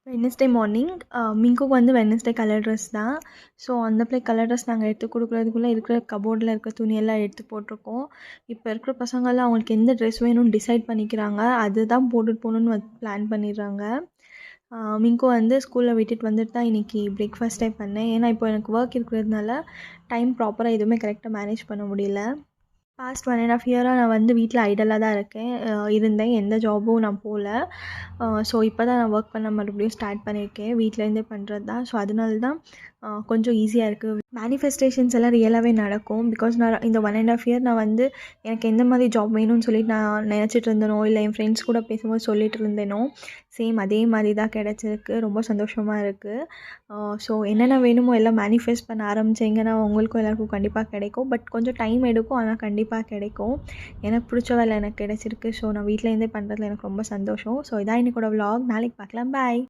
Wednesday morning மிங்குக்கு வந்து Wednesday colour dress தான். So அந்த பிள்ளை கலர் ட்ரெஸ் நாங்கள் எடுத்து கொடுக்குறதுக்குள்ளே இருக்கிற கபோர்டில் இருக்க துணியெல்லாம் எடுத்து போட்டிருக்கோம். இப்போ இருக்கிற பசங்கள்லாம் அவங்களுக்கு எந்த ட்ரெஸ் வேணும்னு டிசைட் பண்ணிக்கிறாங்க. அதுதான் போட்டுட்டு போகணுன்னு பிளான் பண்ணிடுறாங்க. மிங்கு வந்து ஸ்கூலில் விட்டுட்டு வந்துட்டு தான் இன்றைக்கி பிரேக்ஃபாஸ்ட்டே பண்ணேன். ஏன்னா இப்போ எனக்கு ஒர்க் இருக்கிறதுனால டைம் ப்ராப்பராக எதுவுமே கரெக்டாக மேனேஜ் பண்ண முடியல. பாஸ்ட் 1.5 இயராக நான் வந்து வீட்டில் ஐடலாக தான் இருந்தேன். எந்த ஜாபும் நான் போகல. ஸோ இப்போ தான் நான் ஒர்க் பண்ண மறுபடியும் ஸ்டார்ட் பண்ணியிருக்கேன். வீட்டிலேருந்தே பண்ணுறது தான். ஸோ அதனால தான் கொஞ்சம் ஈஸியாக இருக்குது. மேனிஃபெஸ்டேஷன்ஸ் எல்லாம் ரியலாகவே நடக்கும். பிகாஸ் நான் இந்த 1.5 இயர் நான் வந்து எனக்கு எந்த மாதிரி ஜாப் வேணும்னு சொல்லிட்டு நான் நினச்சிட்டு இருந்தேனோ, இல்லை என் ஃப்ரெண்ட்ஸ் கூட பேசும்போது சொல்லிட்டு இருந்தேனோ, சேம் அதே மாதிரி தான் கிடச்சிருக்கு. ரொம்ப சந்தோஷமாக இருக்குது. ஸோ என்னென்ன வேணுமோ எல்லாம் மேனிஃபெஸ்ட் பண்ண ஆரம்பிச்சிங்கன்னா உங்களுக்கும் எல்லாருக்கும் கண்டிப்பாக கிடைக்கும். பட் கொஞ்சம் டைம் எடுக்கும், ஆனால் கண்டிப்பாக கிடைக்கும். எனக்கு பிடிச்ச வேலை எனக்கு கிடச்சிருக்கு. ஸோ நான் வீட்டிலேருந்தே பண்ணுறதுல எனக்கு ரொம்ப சந்தோஷம். ஸோ இதான் இன்னைக்கோட vlog. நாளைக்கு பார்க்கலாம். பாய்.